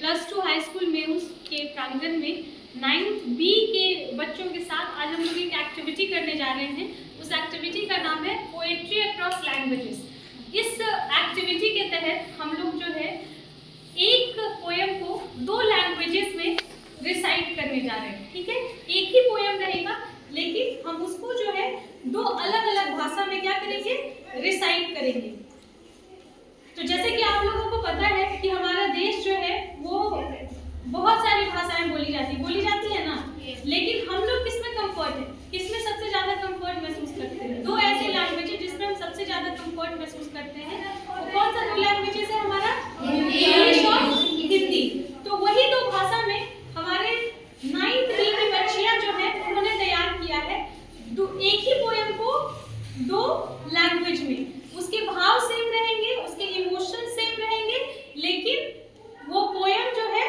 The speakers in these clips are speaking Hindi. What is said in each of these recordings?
+2 हाई स्कूल मेहुस के प्रांगण में 9th B के बच्चों के साथ आज हम लोग एक एक्टिविटी करने जा रहे हैं। उस एक्टिविटी का नाम है पोएट्री अक्रॉस लैंग्वेजेस। इस एक्टिविटी के तहत हम लोग जो है एक पोएम को 2 लैंग्वेजेस में रिसाइट करने जा रहे हैं। ठीक है, एक ही पोएम रहेगा लेकिन हम उसको जो है 2 अलग अलग भाषा में क्या करेंगे, रिसाइट करेंगे। तो जैसे कि आप लोगों को पता है कि हमारा देश जो है वो बहुत सारी भाषाएं बोली जाती है ना, लेकिन हम लोग किसमें कंफर्ट है, किसमें सबसे ज्यादा कंफर्ट महसूस करते हैं? 2 ऐसे लैंग्वेजेस जिसमें हम सबसे ज्यादा कंफर्ट महसूस करते हैं, वो कौन सा 2 लैंग्वेजेस है हमारा? इंग्लिश और हिंदी। तो वही 2 भाषा में हमारे 9th B की बच्चियां जो है उन्होंने तैयार किया है एक ही पोएम को 2 लैंग्वेज में। उसके भाव सेम रहेंगे, उसके इमोशन सेम रहेंगे, लेकिन वो पोएम जो है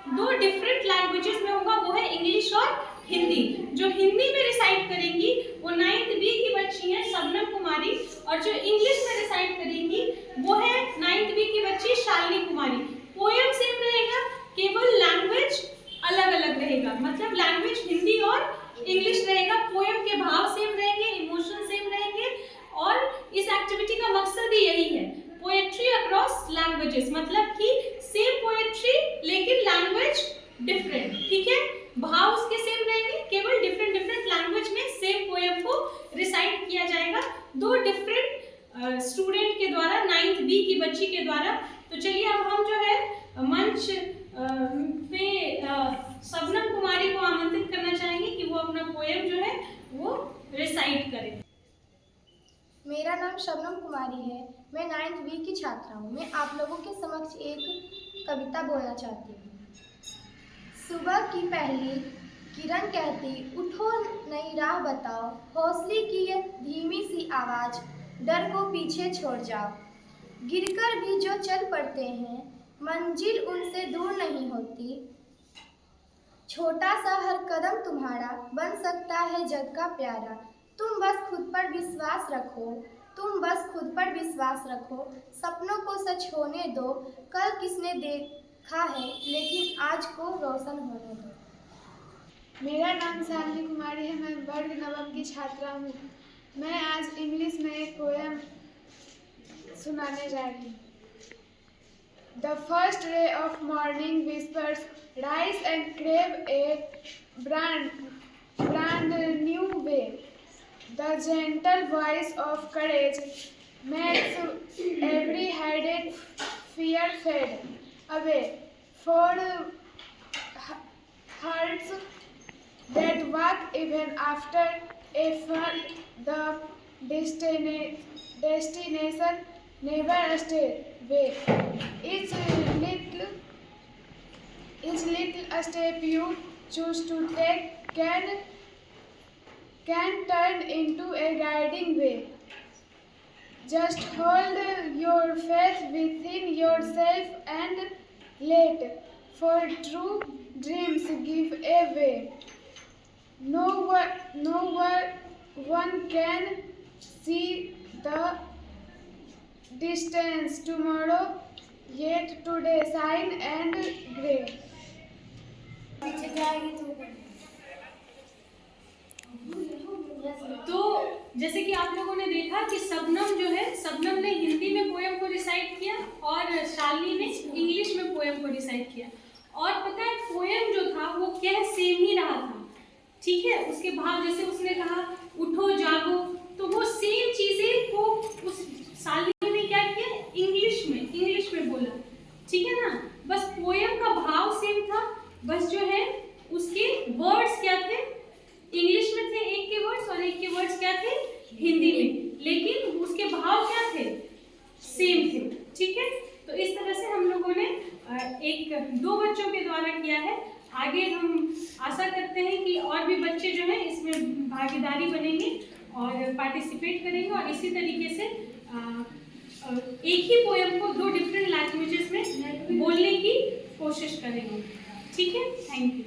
2 डिफरेंट लैंग्वेजेस में होगा, वो है इंग्लिश और हिंदी। जो हिंदी में रिसाइट करेंगी वो 9th B की बच्ची है शबनम कुमारी, और जो इंग्लिश में रिसाइट करेंगी वो है 9th B की बच्ची शालिनी कुमारी। पोएम सेम रहेगा, केवल लैंग्वेज अलग अलग रहेगा, मतलब लैंग्वेज हिंदी और इंग्लिश रहेगा। पोएम के भाव सेम रहेंगे, इमोशन सेम रहेंगे, और इस एक्टिविटी का मकसद ही यही है, पोएट्री अक्रॉस लैंग्वेजेस, मतलब कि सेम पोएट्री लेकिन लैंग्वेज डिफरेंट। ठीक है, भाव उसके सेम रहेंगे, केवल डिफरेंट लैंग्वेज में सेम पोएम को रिसाइट किया जाएगा 2 डिफरेंट स्टूडेंट के द्वारा, 9th B की बच्ची के द्वारा। तो चलिए अब हम जो है मंच पे शबनम कुमारी को आमंत्रित करना चाहेंगे कि वो अपना पोएम जो है वो रिसाइट करें। मेरा नाम शबनम कुमारी है, मैं 9th B की छात्रा हूँ। मैं आप लोगों के समक्ष एक कविता बोलना चाहती हूँ। सुबह की पहली किरण कहती, उठो नई राह बताओ, हौसले की ये धीमी सी आवाज़, डर को पीछे छोड़ जाओ। गिरकर भी जो चल पड़ते हैं, मंजिल उनसे दूर नहीं होती। छोटा सा हर कदम तुम्हारा बन सकता है जग का प्यारा। तुम बस खुद पर विश्वास रखो, तुम बस खुद पर विश्वास रखो। सपनों को सच होने दो, कल किसने देखा है, लेकिन आज को रोशन होने दो। मेरा नाम शालिनी कुमारी है, मैं वर्ग 9 की छात्रा हूँ। मैं आज इंग्लिश में एक पोएम सुनाने जा रही हूँ। The first ray of morning whispers, rise and crave a brand new way. The gentle voice of courage makes every hidden fear fade away. For hearts that walk even after a fall, the destination never stay away. Each little step you choose to take can turn into a guiding way. Just hold your faith within yourself and let for true dreams give a way. No one can see the distance tomorrow, yet today shine and gray. तो जैसे कि आप लोगों ने देखा कि शबनम ने हिंदी में पोएम को रिसाइट किया और शालिनी ने इंग्लिश में पोएम को रिसाइट किया। और पता है पोएम जो था वो क्या सेम ही रहा था। ठीक है, उसके भाव जैसे उसने कहा उठो जागो, तो वो सेम चीजें को उस शालिनी ने क्या किया, इंग्लिश में बोला। ठीक है ना, बस पोएम का भाव सेम था, बस जो है उसके वर्ड्स क्या थे, इंग्लिश में थे एक के वर्ड्स और एक के वर्ड्स क्या थे हिंदी में, लेकिन उसके भाव क्या थे, सेम थे। ठीक है, तो इस तरह से हम लोगों ने 2 बच्चों के द्वारा किया है। आगे हम आशा करते हैं कि और भी बच्चे जो हैं इसमें भागीदारी बनेंगे और पार्टिसिपेट करेंगे, और इसी तरीके से एक ही पोएम को 2 डिफरेंट लैंग्वेजेस में बोलने की कोशिश करेंगे। ठीक है, थैंक यू।